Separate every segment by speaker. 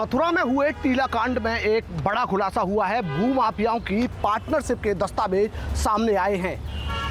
Speaker 1: मथुरा में हुए टीला कांड में एक बड़ा खुलासा हुआ है। भूमाफियाओं की पार्टनरशिप के दस्तावेज सामने आए हैं।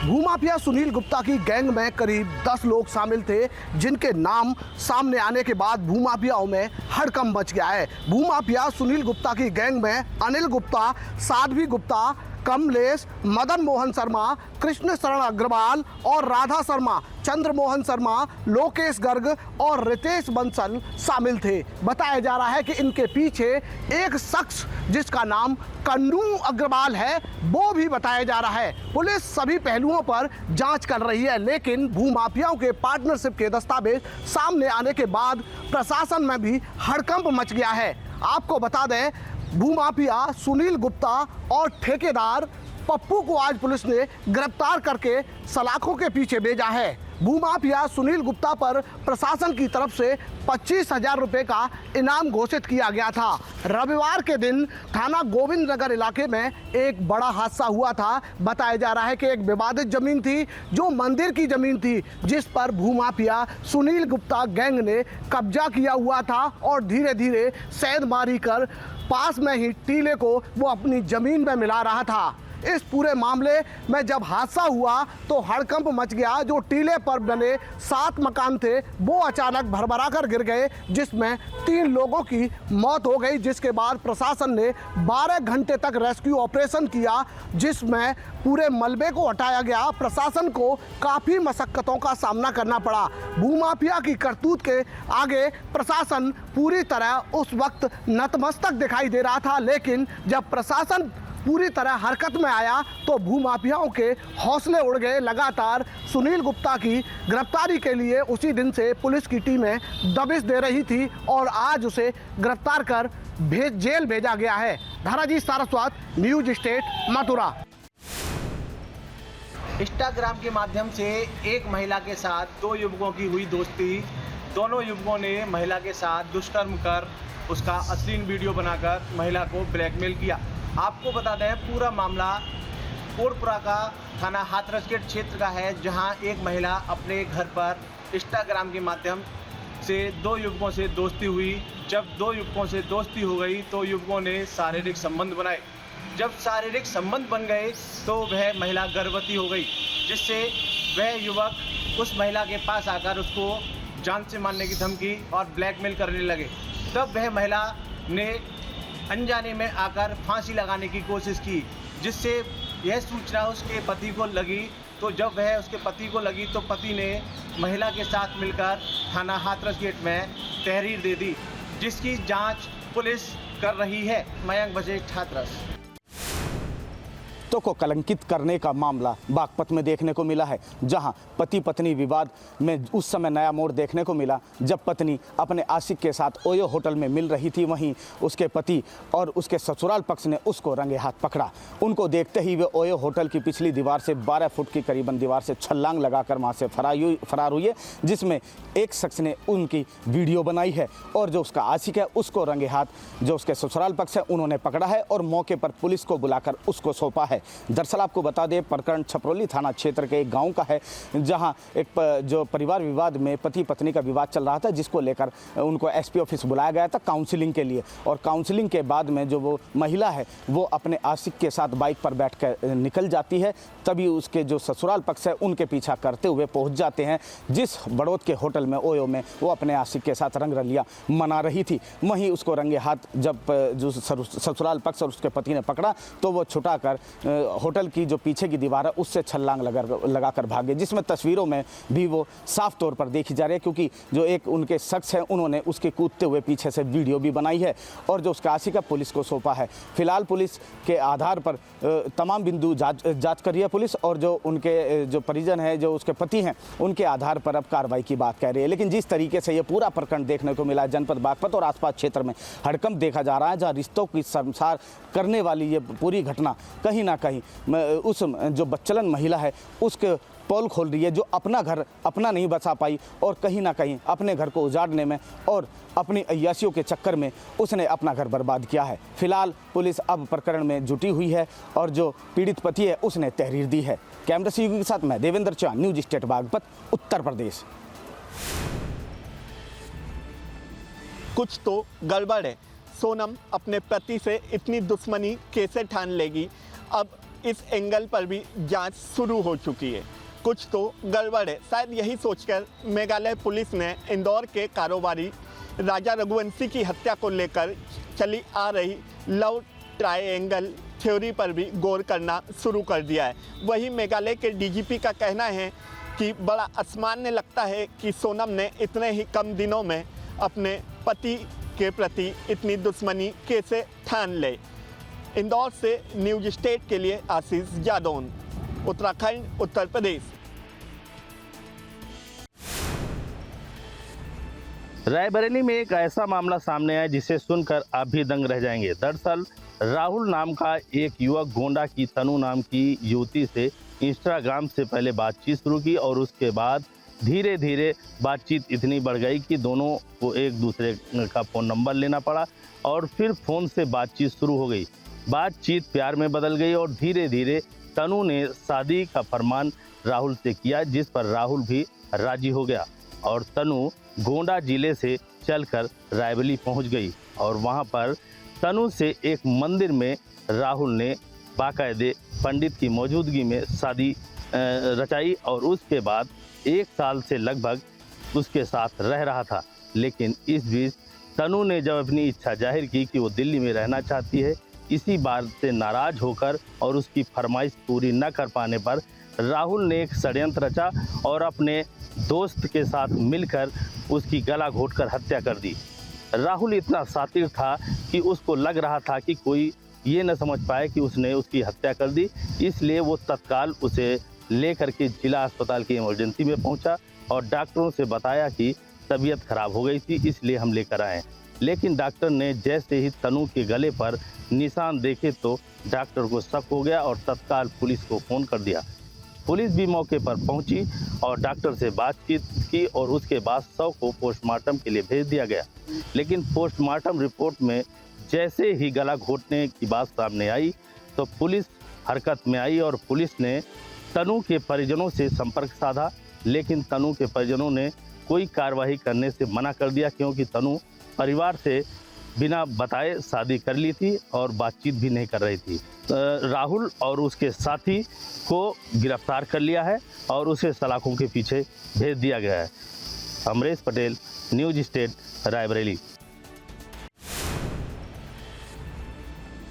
Speaker 1: भूमाफिया सुनील गुप्ता की गैंग में करीब 10 लोग शामिल थे, जिनके नाम सामने आने के बाद भूमाफियाओं में हड़कंप मच गया है। भूमाफिया सुनील गुप्ता की गैंग में अनिल गुप्ता, साध्वी गुप्ता, कमलेश, मदन मोहन शर्मा, कृष्ण शरण अग्रवाल और राधा शर्मा, चंद्र मोहन शर्मा, लोकेश गर्ग और रितेश बंसल शामिल थे। बताया जा रहा है कि इनके पीछे एक शख्स जिसका नाम कन्नू अग्रवाल है वो भी बताया जा रहा है। पुलिस सभी पहलुओं पर जांच कर रही है, लेकिन भूमाफियाओं के पार्टनरशिप के दस्तावेज सामने आने के बाद प्रशासन में भी हड़कंप मच गया है। आपको बता दें, भूमाफिया सुनील गुप्ता और ठेकेदार पप्पू को आज पुलिस ने गिरफ्तार करके सलाखों के पीछे भेजा है। भूमाफिया सुनील गुप्ता पर प्रशासन की तरफ से 25,000 रुपये का इनाम घोषित किया गया था। रविवार के दिन थाना गोविंद नगर इलाके में एक बड़ा हादसा हुआ था। बताया जा रहा है कि एक विवादित जमीन थी जो मंदिर की जमीन थी, जिस पर भूमाफिया सुनील गुप्ता गैंग ने कब्जा किया हुआ था और धीरे धीरे सेंध मारी कर पास में ही टीले को वो अपनी जमीन में मिला रहा था। इस पूरे मामले में जब हादसा हुआ तो हड़कंप मच गया। जो टीले पर बने 7 मकान थे वो अचानक भरभरा कर गिर गए, जिसमें 3 लोगों की मौत हो गई, जिसके बाद प्रशासन ने 12 घंटे तक रेस्क्यू ऑपरेशन किया, जिसमें पूरे मलबे को हटाया गया। प्रशासन को काफ़ी मशक्क़तों का सामना करना पड़ा। भूमाफिया की करतूत के आगे प्रशासन पूरी तरह उस वक्त नतमस्तक दिखाई दे रहा था, लेकिन जब प्रशासन पूरी तरह हरकत में आया तो भूमाफियाओं के हौसले उड़ गए। लगातार सुनील गुप्ता की गिरफ्तारी के लिए उसी दिन से पुलिस की टीमें दबिश दे रही थी और आज उसे गिरफ्तार कर जेल भेजा गया है। Dharajit Saraswat, news state, Mathura.
Speaker 2: Instagram के माध्यम से एक महिला के साथ 2 युवकों की हुई दोस्ती। दोनों युवकों ने महिला के साथ दुष्कर्म कर उसका अश्लील वीडियो बनाकर महिला को ब्लैकमेल किया। आपको बता दें, पूरा मामला कोटपुरा का थाना हाथरस के क्षेत्र का है, जहां एक महिला अपने घर पर इंस्टाग्राम के माध्यम से 2 युवकों से दोस्ती हुई। जब 2 युवकों से दोस्ती हो गई तो युवकों ने शारीरिक संबंध बनाए। जब शारीरिक संबंध बन गए तो वह महिला गर्भवती हो गई, जिससे वह युवक उस महिला के पास आकर उसको जान से मारने की धमकी और ब्लैकमेल करने लगे। तब वह महिला ने अनजाने में आकर फांसी लगाने की कोशिश की, जिससे यह सूचना उसके पति को लगी। तो जब वह उसके पति को लगी तो पति ने महिला के साथ मिलकर थाना हाथरस गेट में तहरीर दे दी, जिसकी जांच पुलिस कर रही है। मयंक बजेट, हाथरस।
Speaker 3: को कलंकित करने का मामला बागपत में देखने को मिला है, जहां पति पत्नी विवाद में उस समय नया मोड़ देखने को मिला जब पत्नी अपने आशिक के साथ ओयो होटल में मिल रही थी। वहीं उसके पति और उसके ससुराल पक्ष ने उसको रंगे हाथ पकड़ा। उनको देखते ही वे ओयो होटल की पिछली दीवार से 12 फुट की करीबन दीवार से छलांग लगाकर वहां से फरार हुई है, जिसमें एक शख्स ने उनकी वीडियो बनाई है और जो उसका आशिक है उसको रंगे हाथ जो उसके ससुराल पक्ष है उन्होंने पकड़ा है और मौके पर पुलिस को बुलाकर उसको सौंपा है। दरअसल आपको बता दें, प्रकरण छपरौली थाना क्षेत्र के एक गांव का है, जहां एक जो परिवार विवाद में पति पत्नी का विवाद चल रहा था, जिसको लेकर उनको एसपी ऑफिस बुलाया गया था काउंसलिंग के लिए। और काउंसलिंग के बाद में जो वो महिला है वो अपने आशिक के साथ बाइक पर बैठकर निकल जाती है। तभी उसके जो ससुराल पक्ष है उनके पीछा करते हुए पहुँच जाते हैं जिस बड़ौद के होटल में ओयो में वो अपने आशिक के साथ रंग रलिया मना रही थी। वहीं उसको रंगे हाथ जब जो ससुराल पक्ष और उसके पति ने पकड़ा तो वो छुटाकर होटल की जो पीछे की दीवार है उससे छलांग लगाकर भागे, जिसमें तस्वीरों में भी वो साफ तौर पर देखी जा रही है, क्योंकि जो एक उनके शख्स हैं उन्होंने उसके कूदते हुए पीछे से वीडियो भी बनाई है और जो उसका आशिक है पुलिस को सौंपा है। फिलहाल पुलिस के आधार पर तमाम बिंदु जांच कर रही है पुलिस, और जो उनके जो परिजन है जो उसके पति हैं उनके आधार पर अब कार्रवाई की बात कह रही है। लेकिन जिस तरीके से ये पूरा प्रकरण देखने को मिला जनपद बागपत और आसपास क्षेत्र में हड़कंप देखा जा रहा है, जहाँ रिश्तों की शर्मसार करने वाली ये पूरी घटना कहीं ना कहीं उस जो बच्चलन महिला है उसके पोल खोल रही है, जो अपना घर अपना नहीं बचा पाई और कहीं ना कहीं अपने घर को उजाड़ने में और अपनी अय्यासियों के चक्कर में उसने अपना घर बर्बाद किया है। फिलहाल पुलिस अब प्रकरण में जुटी हुई है और जो पीड़ित पति है उसने तहरीर दी है। कैमरा सहयोगी के साथ मैं देवेंद्र चौहान, न्यूज स्टेट बागपत, उत्तर प्रदेश।
Speaker 4: कुछ तो गड़बड़ है। सोनम अपने पति से इतनी दुश्मनी कैसे ठान लेगी। अब इस एंगल पर भी जांच शुरू हो चुकी है। कुछ तो गड़बड़ है। शायद यही सोचकर मेघालय पुलिस ने इंदौर के कारोबारी राजा रघुवंशी की हत्या को लेकर चली आ रही लव ट्रायंगल थ्योरी पर भी गौर करना शुरू कर दिया है। वहीं मेघालय के डीजीपी का कहना है कि बड़ा असामान्य लगता है कि सोनम ने इतने ही कम दिनों में अपने पति के प्रति इतनी दुश्मनी कैसे ठान ले। इंदौर से न्यूज स्टेट के लिए आशीष जादौन, उत्तराखंड, उत्तर प्रदेश।
Speaker 5: रायबरेली में एक ऐसा मामला सामने आया जिसे सुनकर आप भी दंग रह जाएंगे। दरअसल राहुल नाम का एक युवक गोंडा की तनु नाम की युवती से इंस्टाग्राम से पहले बातचीत शुरू की और उसके बाद धीरे धीरे बातचीत इतनी बढ़ गई कि दोनों को एक दूसरे का फ़ोन नंबर लेना पड़ा और फिर फ़ोन से बातचीत शुरू हो गई। बातचीत प्यार में बदल गई और धीरे धीरे तनु ने शादी का फरमान राहुल से किया, जिस पर राहुल भी राजी हो गया और तनु गोंडा जिले से चलकर रायबरेली पहुंच गई और वहां पर तनु से एक मंदिर में राहुल ने बाकायदे पंडित की मौजूदगी में शादी रचाई और उसके बाद 1 साल से लगभग उसके साथ रह रहा था। लेकिन इस बीच तनु ने जब अपनी इच्छा जाहिर की कि वो दिल्ली में रहना चाहती है, इसी बात से नाराज होकर और उसकी फरमाइश पूरी न कर पाने पर राहुल ने एक षड्यंत्र रचा और अपने दोस्त के साथ मिलकर उसकी गला घोंटकर हत्या कर दी। राहुल इतना शातिर था कि उसको लग रहा था कि कोई ये न समझ पाए कि उसने उसकी हत्या कर दी, इसलिए वो तत्काल उसे लेकर के जिला अस्पताल की इमरजेंसी में पहुंचा और डॉक्टरों से बताया कि तबीयत खराब हो गई थी, इसलिए हम लेकर आए। लेकिन डॉक्टर ने जैसे ही तनु के गले पर निशान देखे तो डॉक्टर को शक हो गया और तत्काल पुलिस को फ़ोन कर दिया। पुलिस भी मौके पर पहुंची और डॉक्टर से बातचीत की और उसके बाद शव को पोस्टमार्टम के लिए भेज दिया गया। लेकिन पोस्टमार्टम रिपोर्ट में जैसे ही गला घोंटने की बात सामने आई तो पुलिस हरकत में आई और पुलिस ने तनु के परिजनों से संपर्क साधा, लेकिन तनु के परिजनों ने कोई कार्रवाई करने से मना कर दिया क्योंकि तनु परिवार से बिना बताए शादी कर ली थी और बातचीत भी नहीं कर रही थी। राहुल और उसके साथी को गिरफ्तार कर लिया है और उसे सलाखों के पीछे भेज दिया गया है। Amresh Patel, news state, Raebareli.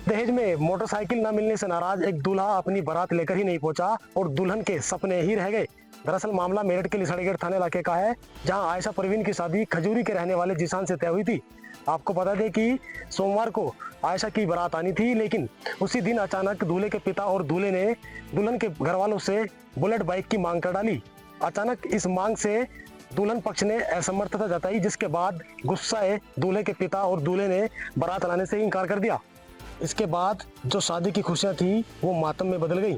Speaker 6: दहेज में मोटरसाइकिल न मिलने से नाराज एक दूल्हा अपनी बारात लेकर ही नहीं पहुंचा और दुल्हन के सपने ही रह गए। दरअसल मामला मेरठ के लिसड़गढ़ थाना इलाके का है, जहां आयशा परवीन की शादी खजूरी के रहने वाले जिसान से तय हुई थी। आपको बता दें कि सोमवार को आयशा की बारात आनी थी, लेकिन उसी दिन अचानक दूल्हे के पिता और दूल्हे ने दुल्हन के घर वालों से बुलेट बाइक की मांग कर डाली। अचानक इस मांग से दुल्हन पक्ष ने असमर्थता जताई, जिसके बाद गुस्साए दूल्हे के पिता और दूल्हे ने बारात लाने से इनकार कर दिया। इसके बाद जो शादी की खुशियां थी वो मातम में बदल गई।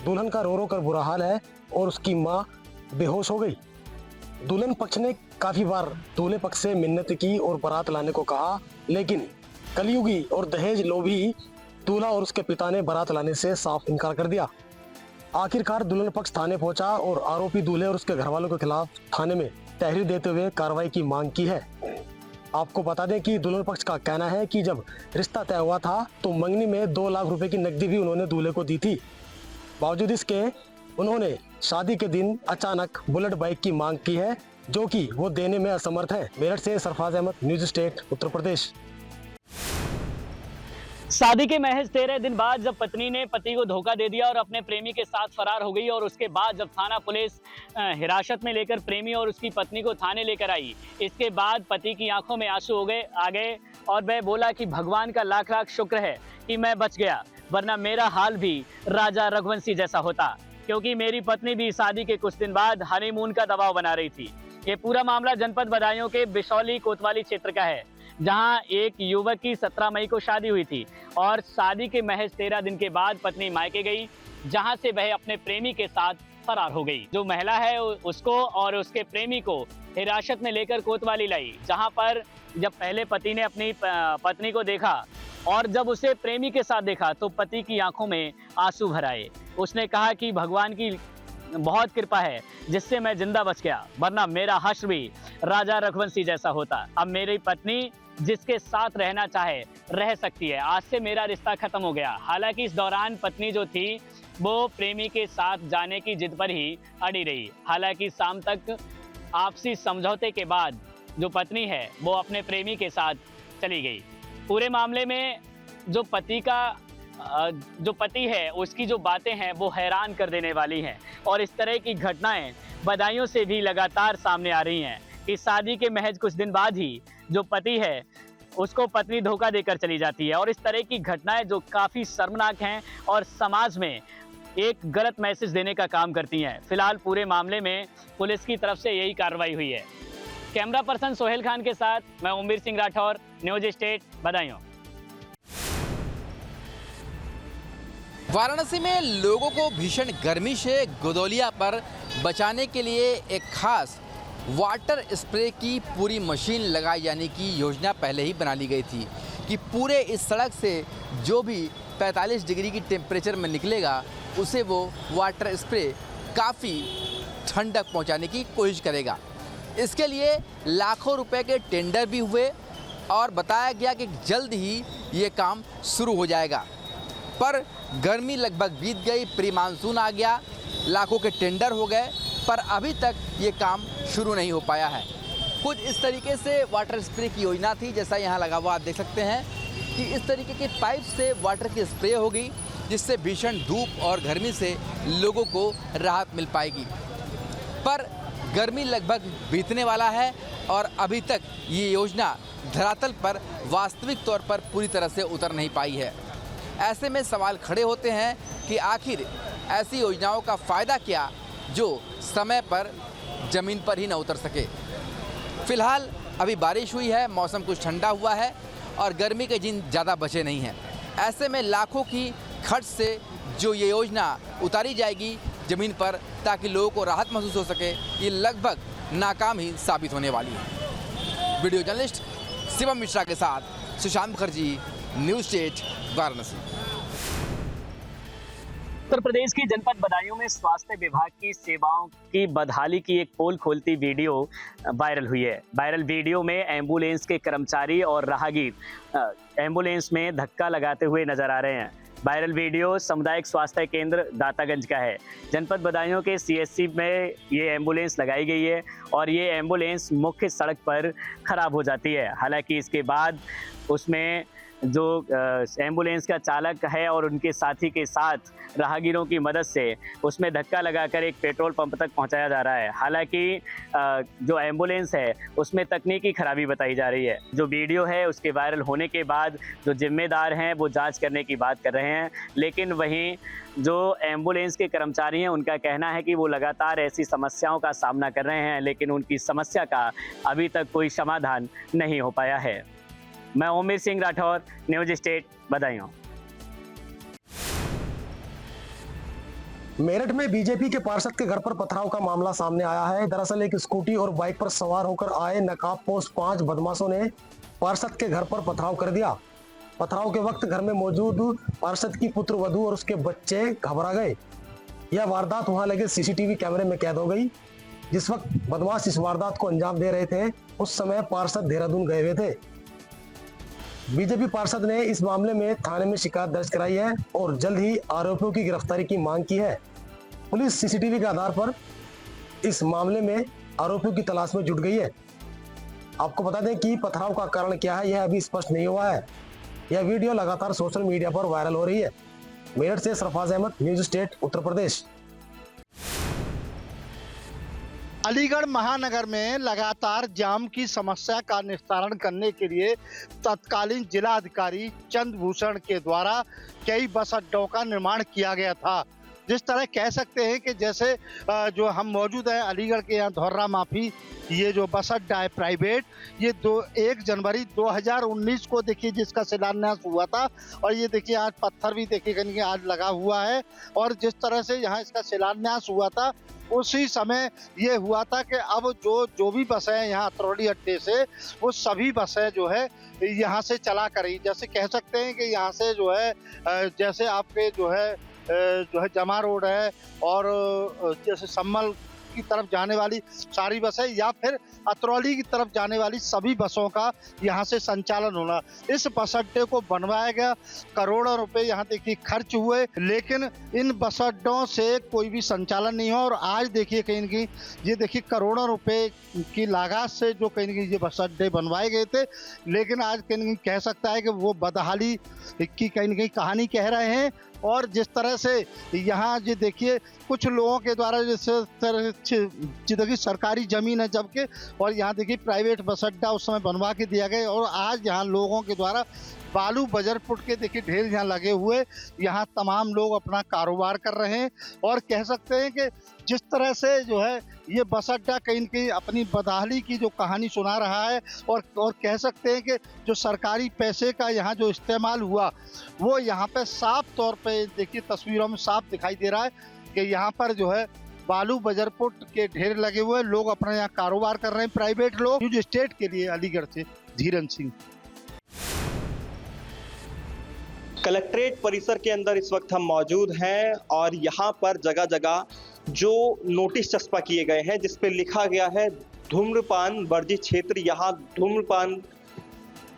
Speaker 6: दुल्हन का रो रो कर बुरा हाल है और उसकी मां बेहोश हो गई। दुल्हन पक्ष ने काफी बार दूल्हे पक्ष से मिन्नत की और बारात लाने को कहा, लेकिन कलयुगी और दहेज लोभी दूल्हा और उसके पिता ने बारात लाने से साफ इनकार कर दिया। आखिरकार दुल्हन पक्ष थाने पहुंचा और आरोपी दूल्हे और उसके घरवालों के खिलाफ थाने में तहरीर देते हुए कार्रवाई की मांग की है। आपको बता दें कि दुल्हन पक्ष का कहना है कि जब रिश्ता तय हुआ था तो मंगनी में 2 लाख रुपए की नकदी भी उन्होंने दूल्हे को दी थी। बावजूद इसके उन्होंने शादी के दिन अचानक बुलेट बाइक की मांग की है, जो कि वो देने में असमर्थ है। मेरठ से सरफराज अहमद, न्यूज स्टेट, उत्तर प्रदेश।
Speaker 7: शादी के महज 13 दिन बाद जब पत्नी ने पति को धोखा दे दिया और अपने प्रेमी के साथ फरार हो गई और उसके बाद जब थाना पुलिस हिरासत में लेकर प्रेमी और उसकी पत्नी को थाने लेकर आई, इसके बाद पति की आंखों में आंसू आ गए और वह बोला कि भगवान का लाख लाख शुक्र है कि मैं बच गया, वरना मेरा हाल भी राजा रघुवंशी जैसा होता, क्योंकि मेरी पत्नी भी शादी के कुछ दिन बाद हनीमून का दबाव बना रही थी। ये पूरा मामला जनपद बदायूं के बिशौली कोतवाली क्षेत्र का है, जहां एक युवक की 17 मई को शादी हुई थी और शादी के महज 13 दिन के बाद पत्नी मायके गई, जहां से वह अपने प्रेमी के साथ फरार हो गई। जो महिला है उसको और उसके प्रेमी को हिरासत में लेकर कोतवाली लाई, जहां पर जब पहले पति ने अपनी पत्नी को देखा और जब उसे प्रेमी के साथ देखा तो पति की आंखों में आंसू भर आए। उसने कहा कि भगवान की बहुत कृपा है जिससे मैं जिंदा बच गया, वरना मेरा हश्र भी राजा रघुवंशी जैसा होता। अब मेरी पत्नी जिसके साथ रहना चाहे रह सकती है। आज से मेरा रिश्ता खत्म हो गया। हालांकि इस दौरान पत्नी जो थी वो प्रेमी के साथ जाने की जिद पर ही अड़ी रही। हालांकि शाम तक आपसी समझौते के बाद जो पत्नी है वो अपने प्रेमी के साथ चली गई। पूरे मामले में जो पति है उसकी जो बातें हैं वो हैरान कर देने वाली हैं और इस तरह की घटनाएं बधाइयों से भी लगातार सामने आ रही हैं कि शादी के महज कुछ दिन बाद ही जो पति है उसको पत्नी धोखा देकर चली जाती है। और इस तरह की घटनाएं जो काफ़ी शर्मनाक हैं और समाज में एक गलत मैसेज देने का काम करती हैं। फिलहाल पूरे मामले में पुलिस की तरफ से यही कार्रवाई हुई है। कैमरा पर्सन सोहेल खान के साथ मैं ओमवीर सिंह राठौर, न्यूज स्टेट, बधाइयों।
Speaker 8: वाराणसी में लोगों को भीषण गर्मी से गोदौलिया पर बचाने के लिए एक खास वाटर स्प्रे की पूरी मशीन लगाई जाने की योजना पहले ही बना ली गई थी कि पूरे इस सड़क से जो भी 45 डिग्री की टेम्परेचर में निकलेगा उसे वो वाटर स्प्रे काफ़ी ठंडक पहुंचाने की कोशिश करेगा। इसके लिए लाखों रुपए के टेंडर भी हुए और बताया गया कि जल्द ही ये काम शुरू हो जाएगा। पर गर्मी लगभग बीत गई, प्री मानसून आ गया, लाखों के टेंडर हो गए, पर अभी तक ये काम शुरू नहीं हो पाया है। कुछ इस तरीके से वाटर स्प्रे की योजना थी, जैसा यहाँ लगा हुआ आप देख सकते हैं कि इस तरीके के पाइप से वाटर की स्प्रे होगी जिससे भीषण धूप और गर्मी से लोगों को राहत मिल पाएगी। पर गर्मी लगभग बीतने वाला है और अभी तक ये योजना धरातल पर वास्तविक तौर पर पूरी तरह से उतर नहीं पाई है। ऐसे में सवाल खड़े होते हैं कि आखिर ऐसी योजनाओं का फ़ायदा क्या जो समय पर ज़मीन पर ही न उतर सके। फिलहाल अभी बारिश हुई है, मौसम कुछ ठंडा हुआ है और गर्मी के दिन ज़्यादा बचे नहीं हैं। ऐसे में लाखों की खर्च से जो ये योजना उतारी जाएगी ज़मीन पर ताकि लोगों को राहत महसूस हो सके, ये लगभग नाकाम ही साबित होने वाली है। वीडियो जर्नलिस्ट शिवम मिश्रा के साथ सुशांत मुखर्जी, न्यूज स्टेट, वाराणसी।
Speaker 7: उत्तर प्रदेश की जनपद बदायूं में स्वास्थ्य विभाग की सेवाओं की बदहाली की एक पोल खोलती वीडियो वायरल हुई है। वायरल वीडियो में एम्बुलेंस के कर्मचारी और राहगीर एम्बुलेंस में धक्का लगाते हुए नजर आ रहे हैं। वायरल वीडियो सामुदायिक स्वास्थ्य केंद्र दातागंज का है। जनपद बदायूं के CSC में ये एम्बुलेंस लगाई गई है और ये एम्बुलेंस मुख्य सड़क पर खराब हो जाती है। हालांकि इसके बाद उसमें जो एम्बुलेंस का चालक है और उनके साथी के साथ राहगीरों की मदद से उसमें धक्का लगाकर एक पेट्रोल पंप तक पहुंचाया जा रहा है। हालांकि जो एम्बुलेंस है उसमें तकनीकी खराबी बताई जा रही है। जो वीडियो है उसके वायरल होने के बाद जो जिम्मेदार हैं वो जांच करने की बात कर रहे हैं, लेकिन वहीं जो एम्बुलेंस के कर्मचारी हैं उनका कहना है कि वो लगातार ऐसी समस्याओं का सामना कर रहे हैं, लेकिन उनकी समस्या का अभी तक कोई समाधान नहीं हो पाया है। मैं ओमवीर सिंह राठौर, न्यूज स्टेट, बधाइयों।
Speaker 6: मेरठ में बीजेपी के पार्षद के घर पर पथराव का मामला सामने आया है। दरअसल एक स्कूटी और बाइक पर सवार होकर आए नकाबपोश 5 बदमाशों ने पार्षद के घर पर पथराव कर दिया। पथराव के वक्त घर में मौजूद पार्षद की पुत्रवधू और उसके बच्चे घबरा गए। यह वारदात वहां लगे CCTV कैमरे में कैद हो गई। जिस वक्त बदमाश इस वारदात को अंजाम दे रहे थे उस समय पार्षद देहरादून गए हुए थे। बीजेपी पार्षद ने इस मामले में थाने में शिकायत दर्ज कराई है और जल्द ही आरोपियों की गिरफ्तारी की मांग की है। पुलिस CCTV के आधार पर इस मामले में आरोपियों की तलाश में जुट गई है। आपको बता दें कि पथराव का कारण क्या है यह अभी स्पष्ट नहीं हुआ है। यह वीडियो लगातार सोशल मीडिया पर वायरल हो रही है। मेरठ से सरफराज अहमद, न्यूज स्टेट, उत्तर प्रदेश।
Speaker 9: अलीगढ़ महानगर में लगातार जाम की समस्या का निस्तारण करने के लिए तत्कालीन जिला अधिकारी चंद्रभूषण के द्वारा कई बस अड्डों का निर्माण किया गया था। जिस तरह कह सकते हैं कि जैसे जो हम मौजूद हैं अलीगढ़ के यहाँ धौर्रा माफी, ये जो बस अड्डा है प्राइवेट, ये 1 जनवरी 2019 को देखिए जिसका शिलान्यास हुआ था और ये देखिए आज पत्थर भी देखिए आज लगा हुआ है। और जिस तरह से यहाँ इसका शिलान्यास हुआ था उसी समय ये हुआ था कि अब जो भी बसें हैं यहाँ अतरौली अड्डे से, वो सभी बसें जो है यहाँ से चला करें। जैसे कह सकते हैं कि यहाँ से जो है जैसे आपके जो है जमा रोड है और जैसे सम्मल की तरफ जाने वाली सारी बसें या फिर अतरौली की तरफ जाने वाली सभी बसों का यहाँ से संचालन होना। इस बस अड्डे को बनवाया गया, करोड़ों रुपए यहाँ देखिए खर्च हुए, लेकिन इन बस अड्डों से कोई भी संचालन नहीं हुआ। और आज देखिए कहीं न कहीं ये देखिए करोड़ों रुपए की लागत से जो कहीं न कहीं ये बस अड्डे बनवाए गए थे, लेकिन आज कहीं न कहीं कह सकता है कि वो बदहाली की कहीं न कहीं कहानी कह रहे हैं। और जिस तरह से यहाँ ये देखिए कुछ लोगों के द्वारा देखिए सरकारी जमीन है जबकि, और यहाँ देखिए प्राइवेट बस अड्डा उस समय बनवा के दिया गया, और आज यहाँ लोगों के द्वारा बालू बजर फुट के देखिए ढेर यहाँ लगे हुए, यहाँ तमाम लोग अपना कारोबार कर रहे हैं। और कह सकते हैं कि जिस तरह से जो है ये बस अड्डा कहीं न कहीं अपनी बदहाली की जो कहानी सुना रहा है, और कह सकते हैं कि जो सरकारी पैसे का यहाँ जो इस्तेमाल हुआ वो यहाँ पे साफ तौर पे देखिए तस्वीरों में साफ दिखाई दे रहा है कि यहाँ पर जो है बालू बजरपुट के ढेर लगे हुए, लोग अपना यहाँ कारोबार कर रहे हैं, प्राइवेट लोग। न्यूज स्टेट के लिए अलीगढ़ से धीरन सिंह।
Speaker 10: कलेक्ट्रेट परिसर के अंदर इस वक्त हम मौजूद हैं और यहाँ पर जगह जगह जो नोटिस चस्पा किए गए हैं जिस पे लिखा गया है धूम्रपान वर्जित क्षेत्र, यहाँ धूम्रपान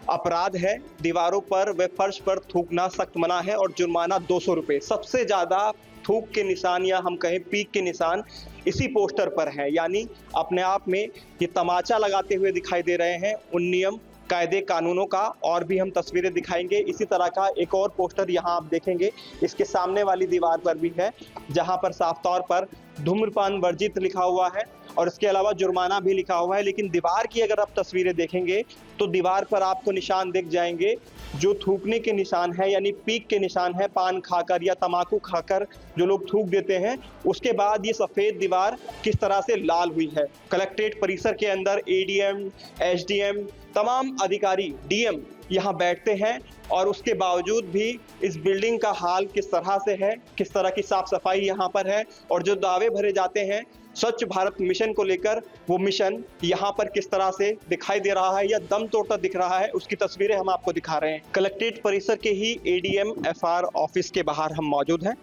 Speaker 10: अपराध है, दीवारों पर व फर्श पर थूकना सख्त मना है और जुर्माना 200 रुपये। सबसे ज़्यादा थूक के निशान या हम कहें पीक के निशान इसी पोस्टर पर हैं, यानी अपने आप में ये तमाचा लगाते हुए दिखाई दे रहे हैं उन नियम कायदे कानूनों का। और भी हम तस्वीरें दिखाएंगे। इसी तरह का एक और पोस्टर यहाँ आप देखेंगे, इसके सामने वाली दीवार पर भी है जहाँ पर साफ तौर पर धूम्रपान वर्जित लिखा हुआ है और इसके अलावा जुर्माना भी लिखा हुआ है। लेकिन दीवार की अगर आप तस्वीरें देखेंगे तो दीवार पर आपको निशान दिख जाएंगे जो थूकने के निशान है, यानी पीक के निशान है। पान खाकर या तंबाकू खाकर जो लोग थूक देते हैं, उसके बाद ये सफ़ेद दीवार किस तरह से लाल हुई है। कलेक्ट्रेट परिसर के अंदर एडीएम, एसडीएम, तमाम अधिकारी, डीएम यहाँ बैठते हैं और उसके बावजूद भी इस बिल्डिंग का हाल किस तरह से है, किस तरह की साफ सफाई यहाँ पर है और जो दावे भरे जाते हैं स्वच्छ भारत मिशन को लेकर, वो मिशन यहाँ पर किस तरह से दिखाई दे रहा है या दम तोड़ता दिख रहा है, उसकी तस्वीरें हम आपको दिखा रहे हैं। कलेक्ट्रेट परिसर के ही एडीएम एफआर ऑफिस के बाहर हम मौजूद हैं।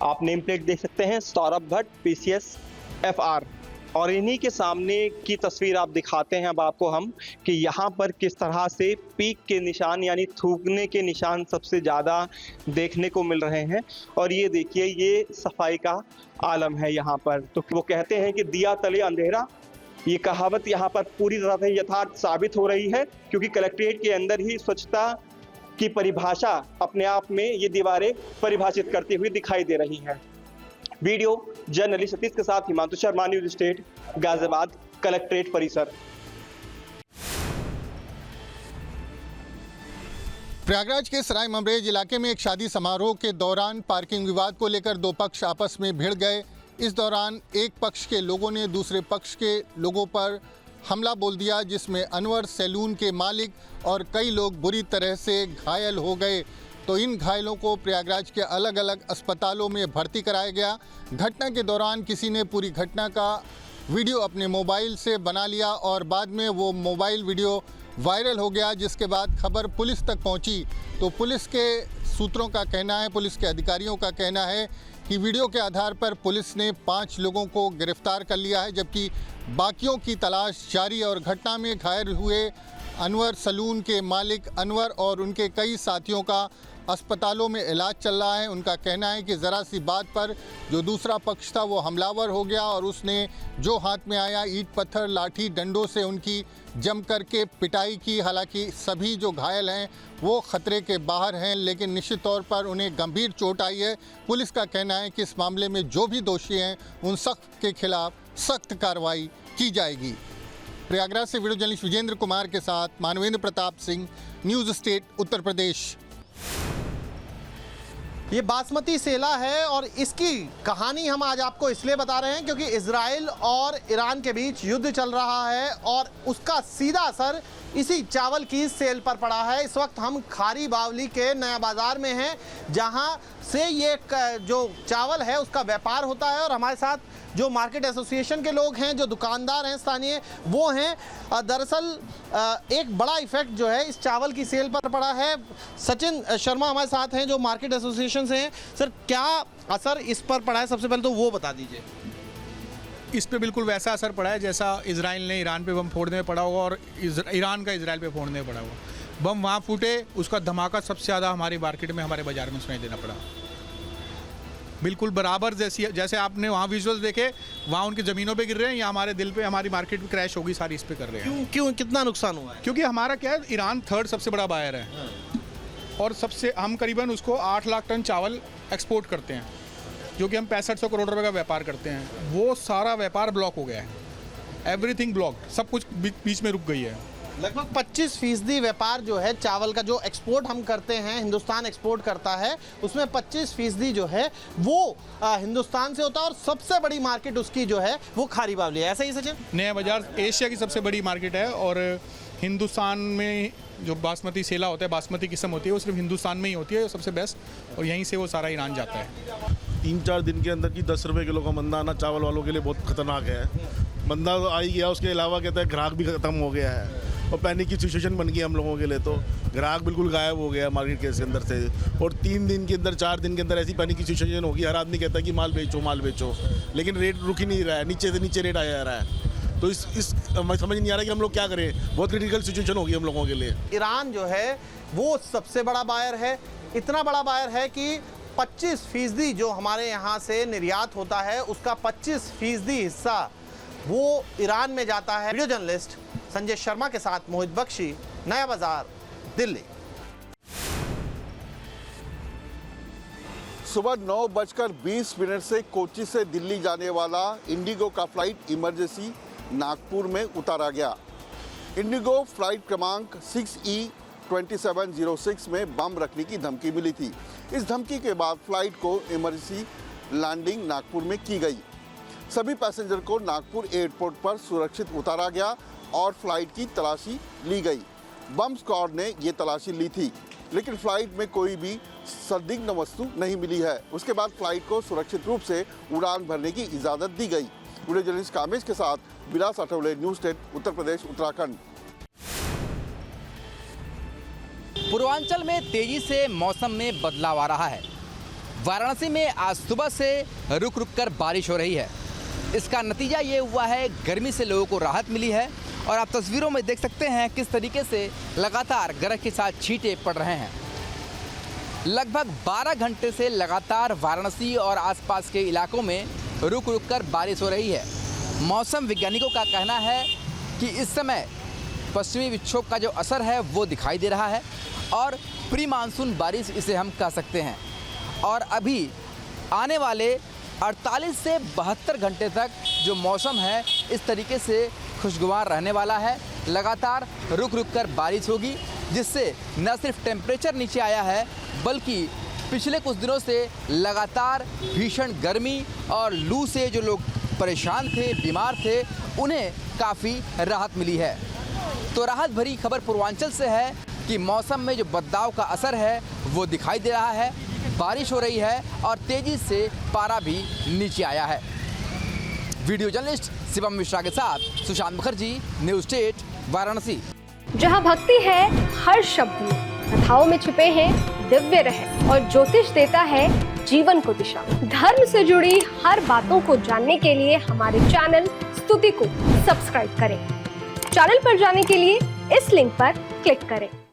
Speaker 10: आप नेम प्लेट देख सकते हैं, सौरभ भट्ट पीसीएस एफआर, और इन्हीं के सामने की तस्वीर आप दिखाते हैं अब आपको हम कि यहाँ पर किस तरह से पीक के निशान यानी थूकने के निशान सबसे ज़्यादा देखने को मिल रहे हैं। और ये देखिए, ये सफाई का आलम है यहाँ पर। तो वो कहते हैं कि दिया तले अंधेरा, ये कहावत यहाँ पर पूरी तरह से यथार्थ साबित हो रही है, क्योंकि कलेक्ट्रेट के अंदर ही स्वच्छता की परिभाषा अपने आप में ये दीवारें परिभाषित करती हुई दिखाई दे रही हैं। वीडियो जर्नलिस्ट सतीश के साथ Himanshu Sharma, news state, Ghaziabad, collectorate परिसर।
Speaker 11: प्रयागराज के सराय ममरेज इलाके में एक शादी समारोह के दौरान पार्किंग विवाद को लेकर दो पक्ष आपस में भिड़ गए। इस दौरान एक पक्ष के लोगों ने दूसरे पक्ष के लोगों पर हमला बोल दिया, जिसमें अनवर सैलून के मालिक और कई लोग बुरी तरह से घायल हो गए। तो इन घायलों को प्रयागराज के अलग अलग अस्पतालों में भर्ती कराया गया। घटना के दौरान किसी ने पूरी घटना का वीडियो अपने मोबाइल से बना लिया और बाद में वो मोबाइल वीडियो वायरल हो गया, जिसके बाद खबर पुलिस तक पहुंची। तो पुलिस के सूत्रों का कहना है, पुलिस के अधिकारियों का कहना है कि वीडियो के आधार पर पुलिस ने 5 लोगों को गिरफ्तार कर लिया है, जबकि बाकियों की तलाश जारी। और घटना में घायल हुए अनवर सैलून के मालिक अनवर और उनके कई साथियों का अस्पतालों में इलाज चल रहा है। उनका कहना है कि ज़रा सी बात पर जो दूसरा पक्ष था वो हमलावर हो गया और उसने जो हाथ में आया ईंट पत्थर लाठी डंडों से उनकी जम करके पिटाई की। हालांकि सभी जो घायल हैं वो खतरे के बाहर हैं, लेकिन निश्चित तौर पर उन्हें गंभीर चोट आई है। पुलिस का कहना है कि इस मामले में जो भी दोषी हैं उन सख्त के खिलाफ सख्त कार्रवाई की जाएगी। प्रयागराज से वीडियो जर्नलिस्ट विजेंद्र कुमार के साथ मानवेंद्र प्रताप सिंह, न्यूज़ स्टेट, उत्तर प्रदेश।
Speaker 9: ये बासमती सेला है और इसकी कहानी हम आज आपको इसलिए बता रहे हैं क्योंकि इजराइल और ईरान के बीच युद्ध चल रहा है और उसका सीधा असर इसी चावल की सेल पर पड़ा है। इस वक्त हम खारी बावली के नया बाज़ार में हैं, जहां से ये जो चावल है उसका व्यापार होता है और हमारे साथ जो मार्केट एसोसिएशन के लोग हैं, जो दुकानदार हैं स्थानीय, वो हैं। दरअसल एक बड़ा इफेक्ट जो है इस चावल की सेल पर पड़ा है। सचिन शर्मा हमारे साथ हैं जो मार्केट एसोसिएशन से हैं। सर, क्या असर इस पर पड़ा है, सबसे पहले तो वो बता दीजिए।
Speaker 12: इस पे बिल्कुल वैसा असर पड़ा है जैसा इजराइल ने ईरान पे बम फोड़ने में पड़ा होगा और ईरान का इजराइल पे फोड़ने में पड़ा होगा। बम वहाँ फूटे, उसका धमाका सबसे ज़्यादा हमारी मार्केट में, हमारे बाज़ार में सुनाई देना पड़ा। बिल्कुल बराबर जैसे आपने वहाँ विजुअल्स देखे, वहाँ उनकी ज़मीनों पे गिर रहे हैं, या हमारे दिल पे, हमारी मार्केट में क्रैश होगी सारी इस पे कर रहे हैं।
Speaker 9: क्यों कितना नुकसान हुआ है?
Speaker 12: क्योंकि हमारा क्या है, ईरान 3rd सबसे बड़ा बायर है और सबसे हम करीबन उसको 8 लाख टन चावल एक्सपोर्ट करते हैं, जो कि हम 6500 करोड़ रुपए का व्यापार करते हैं। वो सारा व्यापार ब्लॉक हो गया है, एवरीथिंग ब्लॉक्ड, सब कुछ बीच में रुक गई है।
Speaker 9: लगभग 25% व्यापार जो है चावल का, जो एक्सपोर्ट हम करते हैं, हिंदुस्तान एक्सपोर्ट करता है, उसमें 25% जो है वो हिंदुस्तान से होता है और सबसे बड़ी मार्केट उसकी जो है वो खारी बावली है। ऐसा ही सचिन?
Speaker 12: नया बाजार एशिया की सबसे बड़ी मार्केट है और हिंदुस्तान में जो बासमती सेला होता है, बासमती किस्म होती है, वो सिर्फ हिंदुस्तान में ही होती है सबसे बेस्ट, और यहीं से वो सारा ईरान जाता है।
Speaker 13: 3-4 दिन के अंदर की 10 रुपये किलो का मंदा आना चावल वालों के लिए बहुत खतरनाक है। मंदा तो आ ही गया, उसके अलावा कहता है ग्राहक भी खत्म हो गया है और पैनिक की सिचुएशन बन गई हम लोगों के लिए। तो ग्राहक बिल्कुल गायब हो गया मार्केट के अंदर से, और 3 दिन के अंदर 4 दिन के अंदर ऐसी पैनिक की सिचुएशन होगी, हर आदमी कहता है कि माल बेचो, लेकिन रेट रुक ही नहीं रहा है, नीचे से नीचे रेट आया जा रहा है। तो इस समझ नहीं आ रहा कि हम लोग क्या करें, बहुत क्रिटिकल सिचुएशन होगी हम लोगों के लिए।
Speaker 9: ईरान जो है वो सबसे बड़ा बायर है, इतना बड़ा बायर है कि 25% जो हमारे यहाँ से निर्यात होता है उसका 25% हिस्सा वो ईरान में जाता है। वीडियो जर्नलिस्ट संजय शर्मा के साथ मोहित बख्शी, नया बाजार, दिल्ली।
Speaker 14: सुबह 9:20 से कोच्चि से दिल्ली जाने वाला इंडिगो का फ्लाइट इमरजेंसी नागपुर में उतारा गया। इंडिगो फ्लाइट क्रमांक 6E2706 में बम रखने की धमकी मिली थी। इस धमकी के बाद फ्लाइट को इमरजेंसी लैंडिंग नागपुर में की गई। सभी पैसेंजर को नागपुर एयरपोर्ट पर सुरक्षित उतारा गया और फ्लाइट की तलाशी ली गई। बम स्क्वाड ने ये तलाशी ली थी, लेकिन फ्लाइट में कोई भी संदिग्ध वस्तु नहीं मिली है। उसके बाद फ्लाइट को सुरक्षित रूप से उड़ान भरने की इजाज़त दी गई। वीडियो जर्नलिस्ट कामेश के साथ विलास आठवले, न्यूज़ 10 उत्तर प्रदेश उत्तराखंड।
Speaker 8: पूर्वांचल में तेजी से मौसम में बदलाव आ रहा है। वाराणसी में आज सुबह से रुक रुक कर बारिश हो रही है। इसका नतीजा ये हुआ है, गर्मी से लोगों को राहत मिली है और आप तस्वीरों में देख सकते हैं किस तरीके से लगातार गरज के साथ छींटे पड़ रहे हैं। लगभग 12 घंटे से लगातार वाराणसी और आसपास के इलाकों में रुक रुक कर बारिश हो रही है। मौसम वैज्ञानिकों का कहना है कि इस समय पश्चिमी विक्षोभ का जो असर है वो दिखाई दे रहा है और प्री मानसून बारिश इसे हम कह सकते हैं। और अभी आने वाले 48 से 72 घंटे तक जो मौसम है इस तरीके से खुशगवार रहने वाला है। लगातार रुक रुक कर बारिश होगी, जिससे न सिर्फ टेम्परेचर नीचे आया है बल्कि पिछले कुछ दिनों से लगातार भीषण गर्मी और लू से जो लोग परेशान थे, बीमार थे, उन्हें काफ़ी राहत मिली है। तो राहत भरी खबर पूर्वांचल से है कि मौसम में जो बदलाव का असर है वो दिखाई दे रहा है। बारिश हो रही है और तेज़ी से पारा भी नीचे आया है। वीडियो जर्नलिस्ट शिवम मिश्रा के साथ सुशांत मुखर्जी, न्यूज़ 8 वाराणसी।
Speaker 15: जहां भक्ति है हर शब्द में, कथाओं में छुपे हैं दिव्य रहस्य और ज्योतिष देता है जीवन को दिशा। धर्म से जुड़ी हर बातों को जानने के लिए हमारे चैनल स्तुति को सब्सक्राइब करें। चैनल पर जाने के लिए इस लिंक पर क्लिक करें।